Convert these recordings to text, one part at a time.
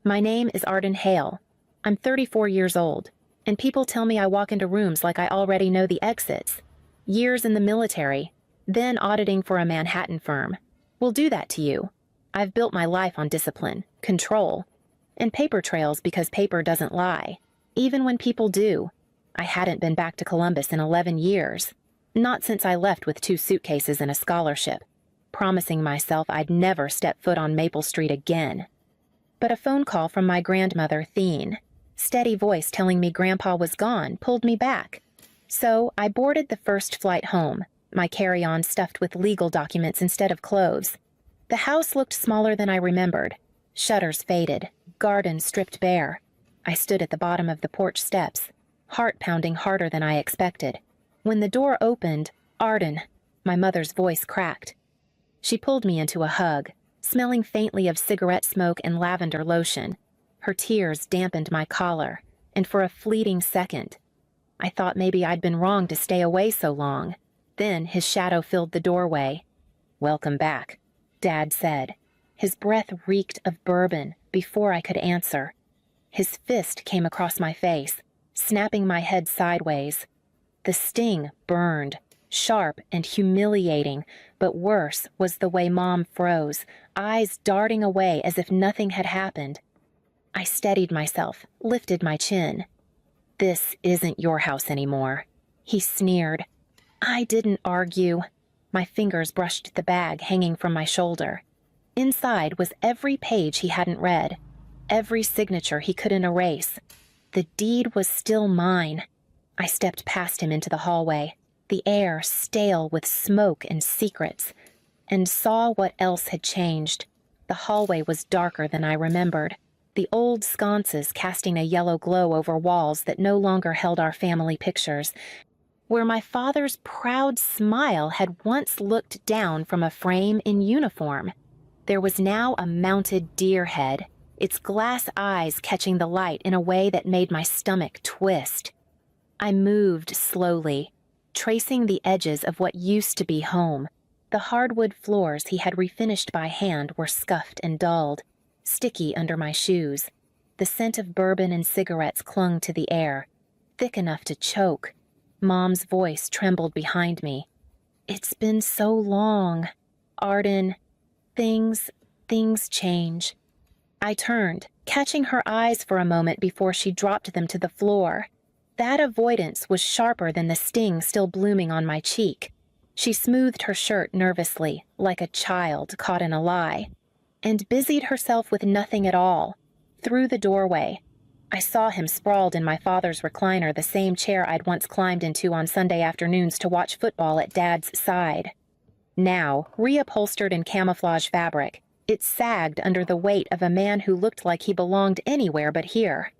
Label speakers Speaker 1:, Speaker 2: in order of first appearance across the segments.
Speaker 1: My name is Ardan Hail. I'm 34 years old, and people tell me I walk into rooms like I already know the exits. Years in the military, then auditing for a Manhattan firm. Will do that to you. I've built my life on discipline, control, and paper trails because paper doesn't lie, even when people do. I hadn't been back to Columbus in 11 years, not since I left with 2 suitcases and a scholarship, promising myself I'd never step foot on Maple Street again. But a phone call from my grandmother, Theen, steady voice telling me Grandpa was gone, pulled me back. So I boarded the first flight home, my carry-on stuffed with legal documents instead of clothes. The house looked smaller than I remembered. Shutters faded, garden stripped bare. I stood at the bottom of the porch steps, heart pounding harder than I expected. When the door opened, Ardan, my mother's voice cracked. She pulled me into a hug, smelling faintly of cigarette smoke and lavender lotion. Her tears dampened my collar, and for a fleeting second, I thought maybe I'd been wrong to stay away so long. Then his shadow filled the doorway. "Welcome back," Dad said. His breath reeked of bourbon before I could answer. His fist came across my face, snapping my head sideways. The sting burned, sharp and humiliating, but worse was the way Mom froze, eyes darting away as if nothing had happened. I steadied myself, lifted my chin. "This isn't your house anymore," he sneered. I didn't argue. My fingers brushed the bag hanging from my shoulder. Inside was every page he hadn't read, every signature he couldn't erase. The deed was still mine. I stepped past him into the hallway, the air stale with smoke and secrets, and saw what else had changed. The hallway was darker than I remembered, the old sconces casting a yellow glow over walls that no longer held our family pictures, where my father's proud smile had once looked down from a frame in uniform. There was now a mounted deer head, its glass eyes catching the light in a way that made my stomach twist. I moved slowly, tracing the edges of what used to be home. The hardwood floors he had refinished by hand were scuffed and dulled, sticky under my shoes. The scent of bourbon and cigarettes clung to the air, thick enough to choke. Mom's voice trembled behind me. "It's been so long, Ardan. Things change." I turned, catching her eyes for a moment before she dropped them to the floor. That avoidance was sharper than the sting still blooming on my cheek. She smoothed her shirt nervously, like a child caught in a lie, and busied herself with nothing at all. Through the doorway, I saw him sprawled in my father's recliner, the same chair I'd once climbed into on Sunday afternoons to watch football at Dad's side. Now, reupholstered in camouflage fabric, it sagged under the weight of a man who looked like he belonged anywhere but here.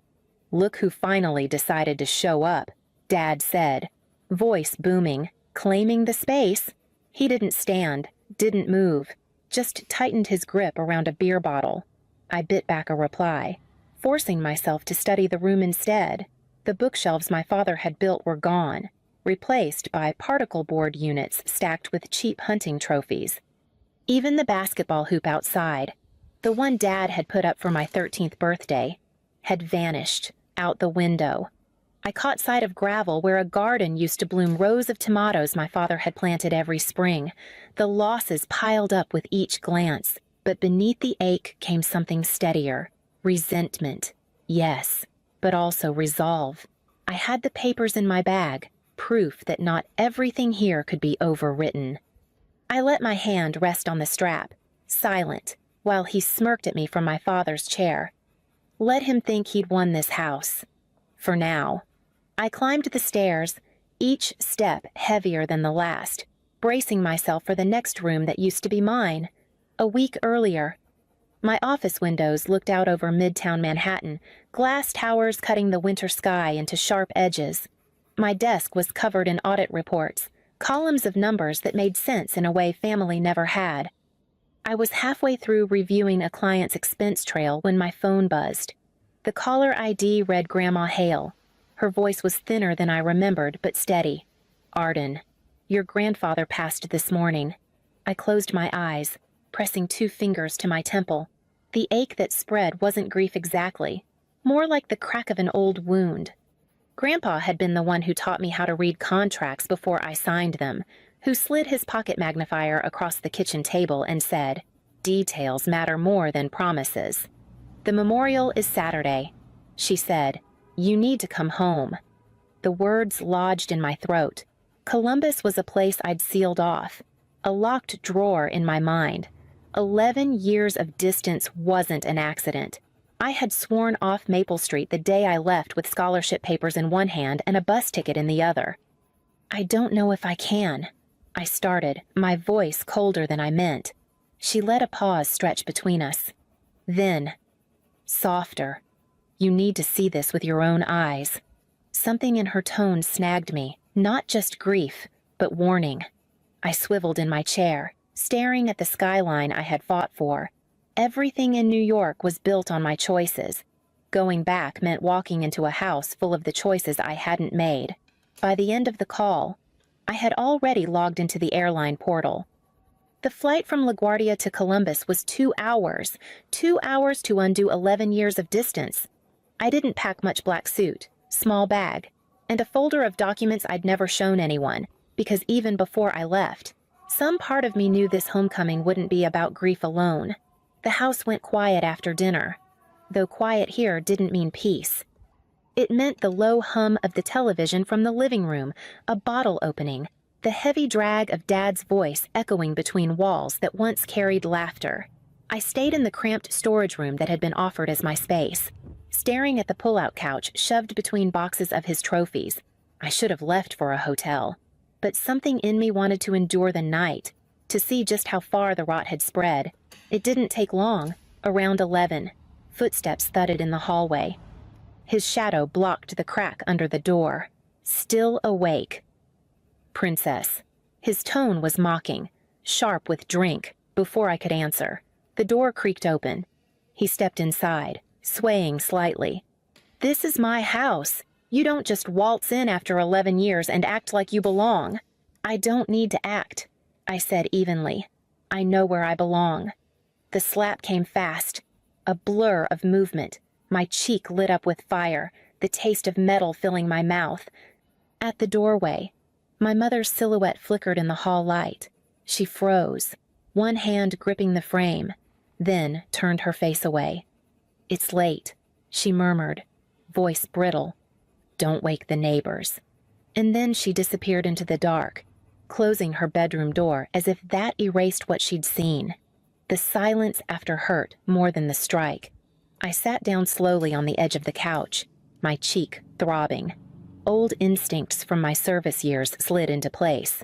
Speaker 1: "Look who finally decided to show up," Dad said, voice booming, claiming the space. He didn't stand, didn't move, just tightened his grip around a beer bottle. I bit back a reply, forcing myself to study the room instead. The bookshelves my father had built were gone, replaced by particle board units stacked with cheap hunting trophies. Even the basketball hoop outside, the one Dad had put up for my 13th birthday, had vanished out the window. I caught sight of gravel where a garden used to bloom rows of tomatoes my father had planted every spring. The losses piled up with each glance, but beneath the ache came something steadier. Resentment, yes, but also resolve. I had the papers in my bag, proof that not everything here could be overwritten. I let my hand rest on the strap, silent, while he smirked at me from my father's chair. Let him think he'd won this house. For now. I climbed the stairs, each step heavier than the last, bracing myself for the next room that used to be mine. A week earlier, my office windows looked out over Midtown Manhattan, glass towers cutting the winter sky into sharp edges. My desk was covered in audit reports, columns of numbers that made sense in a way family never had. I was halfway through reviewing a client's expense trail when my phone buzzed. The caller ID read Grandma Hale. Her voice was thinner than I remembered, but steady. "Ardan, your grandfather passed this morning." I closed my eyes, pressing 2 fingers to my temple. The ache that spread wasn't grief exactly, more like the crack of an old wound. Grandpa had been the one who taught me how to read contracts before I signed them, who slid his pocket magnifier across the kitchen table and said, "Details matter more than promises." "The memorial is Saturday," she said. "You need to come home." The words lodged in my throat. Columbus was a place I'd sealed off, a locked drawer in my mind. 11 years of distance wasn't an accident. I had sworn off Maple Street the day I left with scholarship papers in one hand and a bus ticket in the other. "I don't know if I can," I started, my voice colder than I meant. She let a pause stretch between us. Then, softer, "You need to see this with your own eyes." Something in her tone snagged me, not just grief, but warning. I swiveled in my chair, staring at the skyline I had fought for. Everything in New York was built on my choices. Going back meant walking into a house full of the choices I hadn't made. By the end of the call, I had already logged into the airline portal. The flight from LaGuardia to Columbus was 2 hours. 2 hours to undo 11 years of distance. I didn't pack much black suit, small bag, and a folder of documents I'd never shown anyone, because even before I left, some part of me knew this homecoming wouldn't be about grief alone. The house went quiet after dinner, though quiet here didn't mean peace. It meant the low hum of the television from the living room, a bottle opening, the heavy drag of Dad's voice echoing between walls that once carried laughter. I stayed in the cramped storage room that had been offered as my space, staring at the pull-out couch shoved between boxes of his trophies. I should have left for a hotel, but something in me wanted to endure the night, to see just how far the rot had spread. It didn't take long. Around 11, footsteps thudded in the hallway. His shadow blocked the crack under the door. "Still awake." "Princess." His tone was mocking, sharp with drink, before I could answer. The door creaked open. He stepped inside, swaying slightly. "This is my house. You don't just waltz in after 11 years and act like you belong." "I don't need to act," I said evenly. "I know where I belong." The slap came fast, a blur of movement. My cheek lit up with fire, the taste of metal filling my mouth. At the doorway, my mother's silhouette flickered in the hall light. She froze, one hand gripping the frame, then turned her face away. "It's late," she murmured, voice brittle. "Don't wake the neighbors." And then she disappeared into the dark, closing her bedroom door as if that erased what she'd seen. The silence after hurt more than the strike. I sat down slowly on the edge of the couch, my cheek throbbing. Old instincts from my service years slid into place.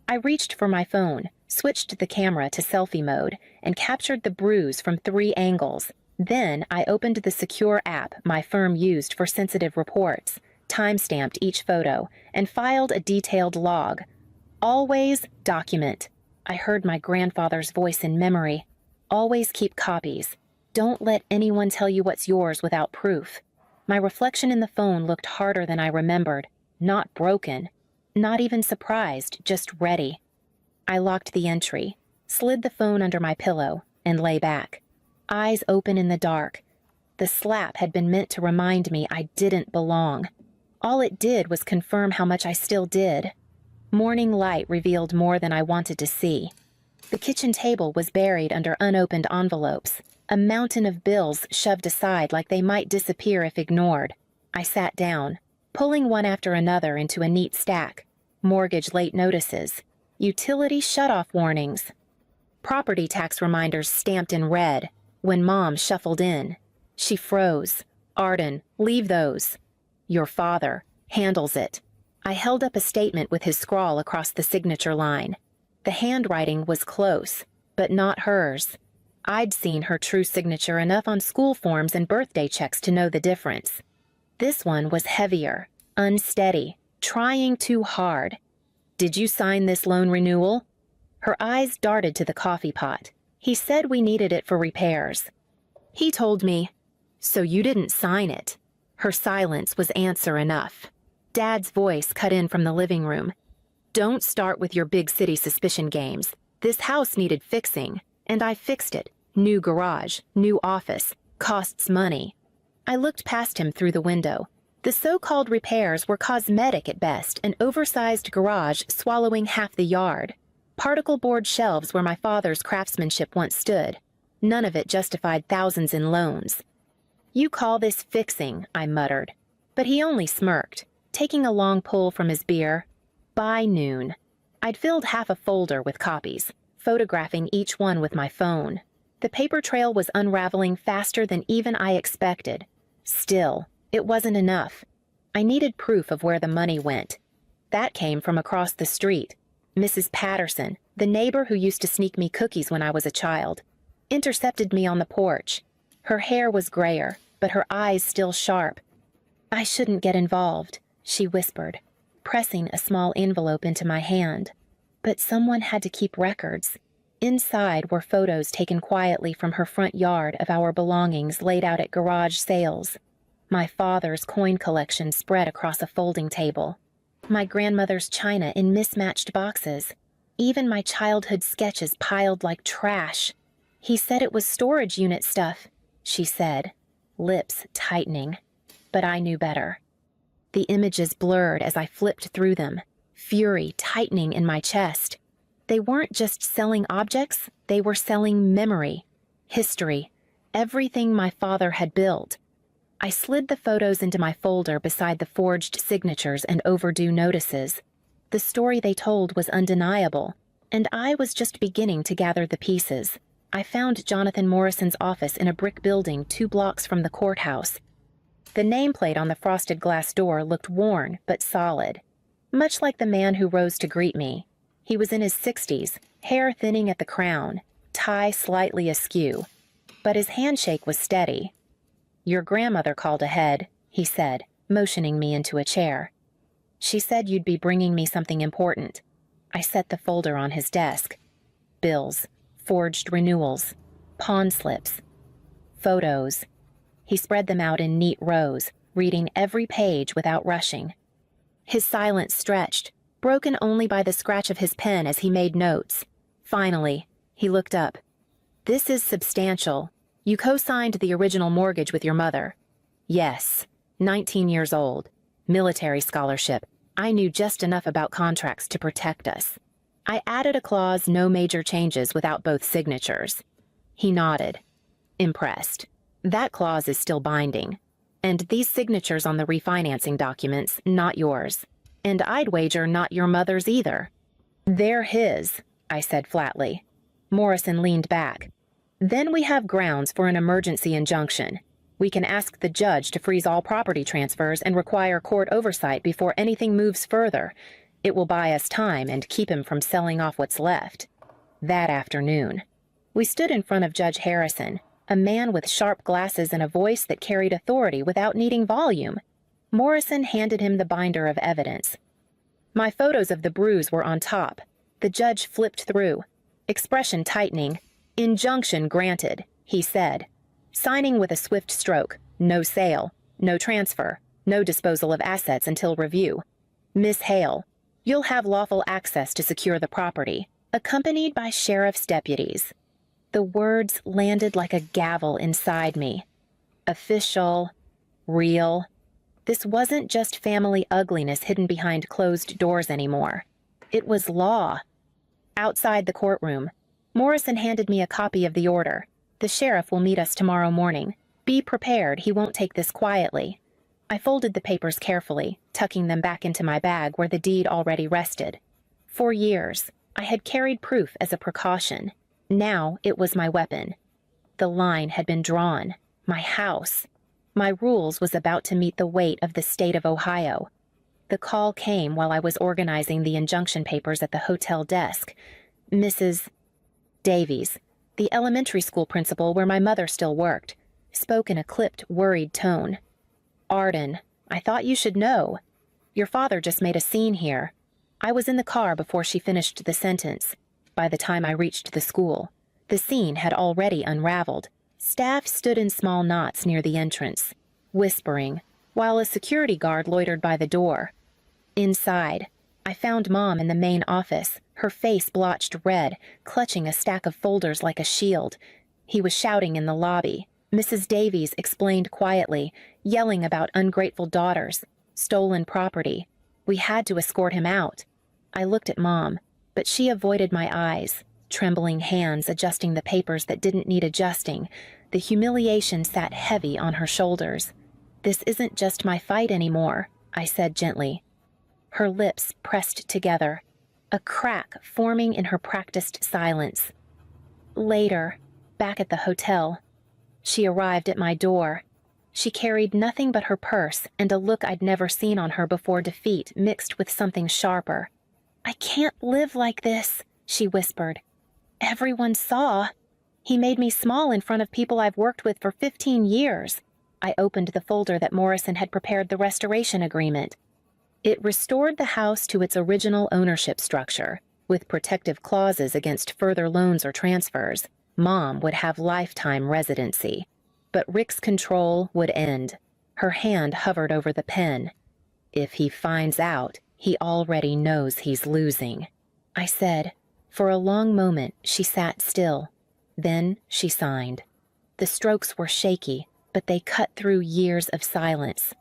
Speaker 1: I reached for my phone, switched the camera to selfie mode, and captured the bruise from 3 angles. Then I opened the secure app my firm used for sensitive reports, time-stamped each photo, and filed a detailed log. "Always document." I heard my grandfather's voice in memory. "Always keep copies. Don't let anyone tell you what's yours without proof." My reflection in the phone looked harder than I remembered, not broken, not even surprised, just ready. I locked the entry, slid the phone under my pillow, and lay back, eyes open in the dark. The slap had been meant to remind me I didn't belong. All it did was confirm how much I still did. Morning light revealed more than I wanted to see. The kitchen table was buried under unopened envelopes, a mountain of bills shoved aside like they might disappear if ignored. I sat down, pulling one after another into a neat stack. Mortgage late notices, utility shutoff warnings, property tax reminders stamped in red. When Mom shuffled in, she froze. "Ardan, leave those." "Your father handles it." I held up a statement with his scrawl across the signature line. The handwriting was close, but not hers. I'd seen her true signature enough on school forms and birthday checks to know the difference. This one was heavier, unsteady, trying too hard. "Did you sign this loan renewal?" Her eyes darted to the coffee pot. "He said we needed it for repairs." "He told me." "So you didn't sign it." Her silence was answer enough. Dad's voice cut in from the living room. "Don't start with your big city suspicion games. This house needed fixing, and I fixed it. New garage, new office, costs money. I looked past him through the window. The so-called repairs were cosmetic at best, an oversized garage swallowing half the yard. Particle board shelves where my father's craftsmanship once stood. None of it justified thousands in loans. "You call this fixing," I muttered. But he only smirked, taking a long pull from his beer. By noon, I'd filled half a folder with copies, photographing each one with my phone. The paper trail was unraveling faster than even I expected. Still, it wasn't enough. I needed proof of where the money went. That came from across the street. Mrs. Patterson, the neighbor who used to sneak me cookies when I was a child, intercepted me on the porch. Her hair was grayer, but her eyes still sharp. "I shouldn't get involved," she whispered, pressing a small envelope into my hand. But someone had to keep records. Inside were photos taken quietly from her front yard of our belongings laid out at garage sales. My father's coin collection spread across a folding table. My grandmother's china in mismatched boxes. Even my childhood sketches piled like trash. "He said it was storage unit stuff," she said, lips tightening. But I knew better. The images blurred as I flipped through them, fury tightening in my chest. They weren't just selling objects, they were selling memory, history, everything my father had built. I slid the photos into my folder beside the forged signatures and overdue notices. The story they told was undeniable, and I was just beginning to gather the pieces. I found Jonathan Morrison's office in a brick building 2 blocks from the courthouse. The nameplate on the frosted glass door looked worn but solid, much like the man who rose to greet me. He was in his 60s, hair thinning at the crown, tie slightly askew, but his handshake was steady. "Your grandmother called ahead," he said, motioning me into a chair. "She said you'd be bringing me something important." I set the folder on his desk. Bills, forged renewals, pawn slips, photos. He spread them out in neat rows, reading every page without rushing. His silence stretched, broken only by the scratch of his pen as he made notes. Finally, he looked up. "This is substantial. You co-signed the original mortgage with your mother." "Yes, 19 years old. Military scholarship. I knew just enough about contracts to protect us." I added a clause, "no major changes without both signatures." He nodded, impressed. "That clause is still binding. And these signatures on the refinancing documents, not yours. And I'd wager not your mother's either." "They're his," I said flatly. Morrison leaned back. "Then we have grounds for an emergency injunction. We can ask the judge to freeze all property transfers and require court oversight before anything moves further. It will buy us time and keep him from selling off what's left." That afternoon, we stood in front of Judge Harrison, a man with sharp glasses and a voice that carried authority without needing volume. Morrison handed him the binder of evidence. My photos of the bruise were on top. The judge flipped through, expression tightening. "Injunction granted," he said, signing with a swift stroke. "No sale, no transfer, no disposal of assets until review. Miss Hale, you'll have lawful access to secure the property, accompanied by sheriff's deputies." The words landed like a gavel inside me. Official, real. This wasn't just family ugliness hidden behind closed doors anymore. It was law. Outside the courtroom, Morrison handed me a copy of the order. "The sheriff will meet us tomorrow morning. Be prepared, he won't take this quietly." I folded the papers carefully, tucking them back into my bag where the deed already rested. For years, I had carried proof as a precaution. Now it was my weapon. The line had been drawn. My house. My rules was about to meet the weight of the state of Ohio. The call came while I was organizing the injunction papers at the hotel desk. Mrs. Davies, the elementary school principal where my mother still worked, spoke in a clipped, worried tone. "Ardan, I thought you should know. Your father just made a scene here." I was in the car before she finished the sentence. By the time I reached the school, the scene had already unraveled. Staff stood in small knots near the entrance, whispering, while a security guard loitered by the door. Inside, I found Mom in the main office, her face blotched red, clutching a stack of folders like a shield. He was shouting in the lobby. Mrs. Davies explained quietly, yelling about ungrateful daughters, stolen property. We had to escort him out. I looked at Mom, but she avoided my eyes, trembling hands adjusting the papers that didn't need adjusting. The humiliation sat heavy on her shoulders. "This isn't just my fight anymore," I said gently. Her lips pressed together, a crack forming in her practiced silence. Later, back at the hotel, she arrived at my door. She carried nothing but her purse and a look I'd never seen on her before, defeat mixed with something sharper. "I can't live like this," she whispered. "Everyone saw. He made me small in front of people I've worked with for 15 years. I opened the folder that Morrison had prepared the restoration agreement. It restored the house to its original ownership structure, with protective clauses against further loans or transfers. Mom would have lifetime residency. But Rick's control would end. Her hand hovered over the pen. "If he finds out, he already knows he's losing," I said. For a long moment, she sat still. Then she signed. The strokes were shaky, but they cut through years of silence.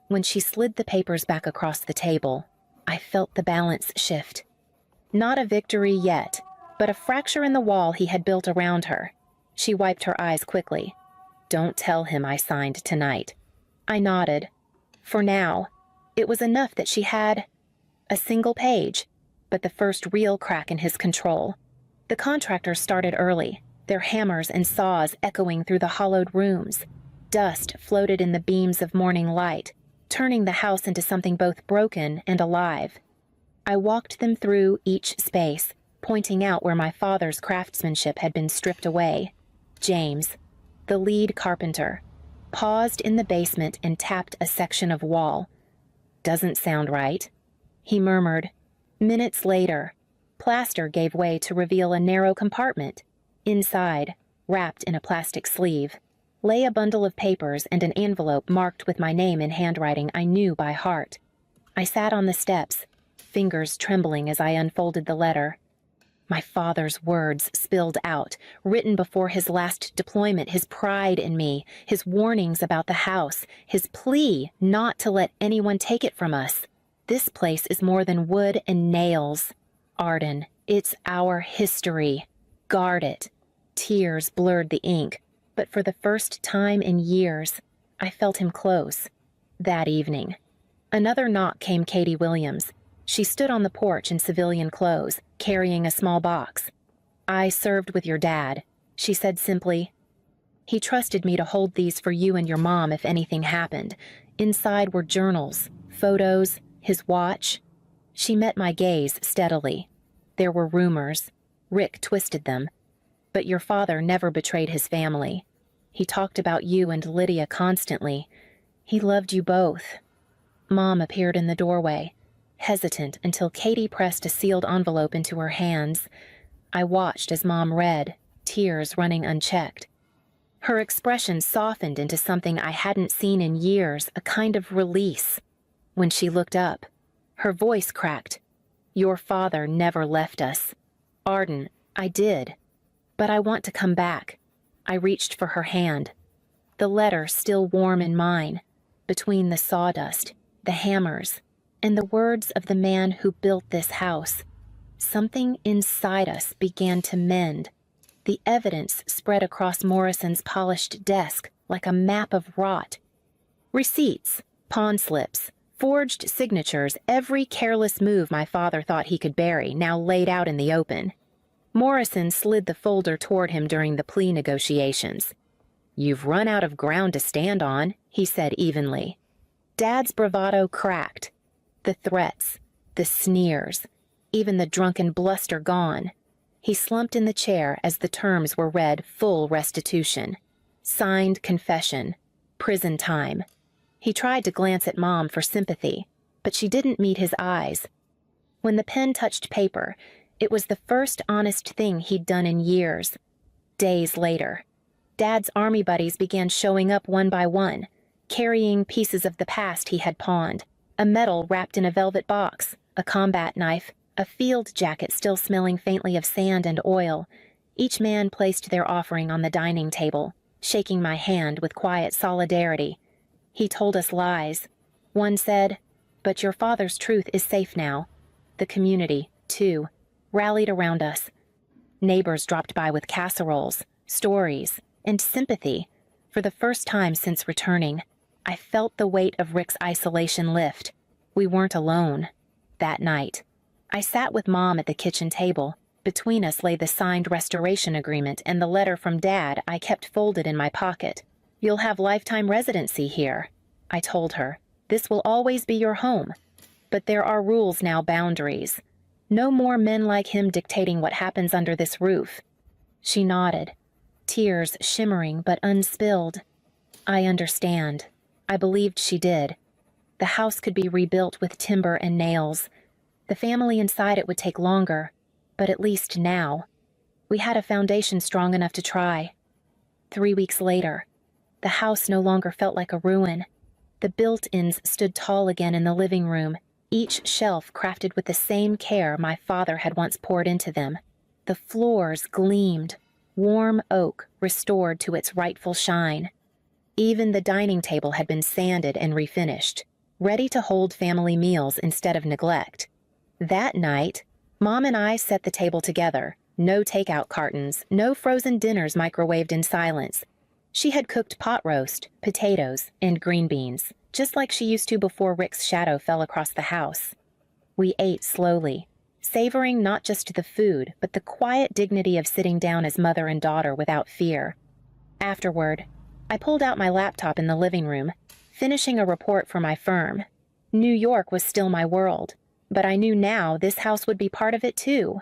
Speaker 1: When she slid the papers back across the table, I felt the balance shift. Not a victory yet, but a fracture in the wall he had built around her. She wiped her eyes quickly. "Don't tell him I signed tonight." I nodded. For now, it was enough that she had a single page, but the first real crack in his control. The contractors started early, their hammers and saws echoing through the hollowed rooms. Dust floated in the beams of morning light, turning the house into something both broken and alive. I walked them through each space, pointing out where my father's craftsmanship had been stripped away. James, the lead carpenter, paused in the basement and tapped a section of wall. "Doesn't sound right," he murmured. Minutes later, plaster gave way to reveal a narrow compartment. Inside, wrapped in a plastic sleeve, lay a bundle of papers and an envelope marked with my name in handwriting I knew by heart. I sat on the steps, fingers trembling as I unfolded the letter. My father's words spilled out, written before his last deployment, his pride in me, his warnings about the house, his plea not to let anyone take it from us. "This place is more than wood and nails. Ardan, it's our history. Guard it." Tears blurred the ink, but for the first time in years, I felt him close. That evening, another knock came. Katie Williams. She stood on the porch in civilian clothes, carrying a small box. "I served with your dad," she said simply. "He trusted me to hold these for you and your mom if anything happened." Inside were journals, photos, his watch. She met my gaze steadily. "There were rumors. Rick twisted them. But your father never betrayed his family. He talked about you and Lydia constantly. He loved you both." Mom appeared in the doorway, hesitant until Katie pressed a sealed envelope into her hands. I watched as Mom read, tears running unchecked. Her expression softened into something I hadn't seen in years, a kind of release. When she looked up, her voice cracked. "Your father never left us. Ardan, I did. But I want to come back." I reached for her hand. The letter still warm in mine, between the sawdust, the hammers, and the words of the man who built this house. Something inside us began to mend. The evidence spread across Morrison's polished desk like a map of rot. Receipts, pawn slips, forged signatures, every careless move my father thought he could bury, now laid out in the open. Morrison slid the folder toward him during the plea negotiations. "You've run out of ground to stand on," he said evenly. Dad's bravado cracked. The threats, the sneers, even the drunken bluster gone. He slumped in the chair as the terms were read. Full restitution. Signed confession. Prison time. He tried to glance at Mom for sympathy, but she didn't meet his eyes. When the pen touched paper, it was the first honest thing he'd done in years. Days later, Dad's army buddies began showing up one by one, carrying pieces of the past he had pawned. A medal wrapped in a velvet box, a combat knife, a field jacket still smelling faintly of sand and oil. Each man placed their offering on the dining table, shaking my hand with quiet solidarity. He told us lies. One said, "But your father's truth is safe now." The community, too, rallied around us. Neighbors dropped by with casseroles, stories, and sympathy. For the first time since returning, I felt the weight of Rick's isolation lift. We weren't alone. That night, I sat with Mom at the kitchen table. Between us lay the signed restoration agreement and the letter from Dad I kept folded in my pocket. "You'll have lifetime residency here," I told her. "This will always be your home. But there are rules now, boundaries. No more men like him dictating what happens under this roof." She nodded, tears shimmering but unspilled. I understand. I believed she did. The house could be rebuilt with timber and nails. The family inside it would take longer, but at least now, we had a foundation strong enough to try. 3 weeks later, the house no longer felt like a ruin. The built-ins stood tall again in the living room, each shelf crafted with the same care my father had once poured into them. The floors gleamed, warm oak restored to its rightful shine. Even the dining table had been sanded and refinished, ready to hold family meals instead of neglect. That night, Mom and I set the table together. No takeout cartons, no frozen dinners microwaved in silence. She had cooked pot roast, potatoes, and green beans, just like she used to before Rick's shadow fell across the house. We ate slowly, savoring not just the food, but the quiet dignity of sitting down as mother and daughter without fear. Afterward, I pulled out my laptop in the living room, finishing a report for my firm. New York was still my world, but I knew now this house would be part of it too.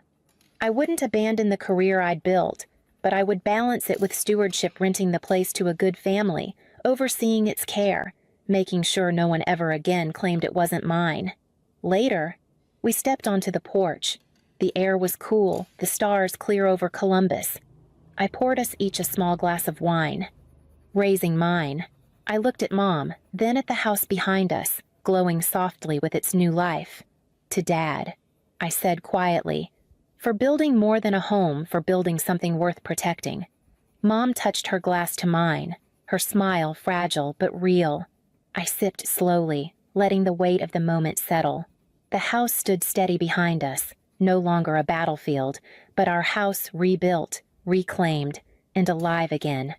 Speaker 1: I wouldn't abandon the career I'd built, but I would balance it with stewardship, renting the place to a good family, overseeing its care, making sure no one ever again claimed it wasn't mine. Later, we stepped onto the porch. The air was cool, the stars clear over Columbus. I poured us each a small glass of wine. Raising mine, I looked at Mom, then at the house behind us, glowing softly with its new life. "To Dad," I said quietly, "for building more than a home, for building something worth protecting." Mom touched her glass to mine, her smile fragile but real. I sipped slowly, letting the weight of the moment settle. The house stood steady behind us, no longer a battlefield, but our house rebuilt, reclaimed, and alive again.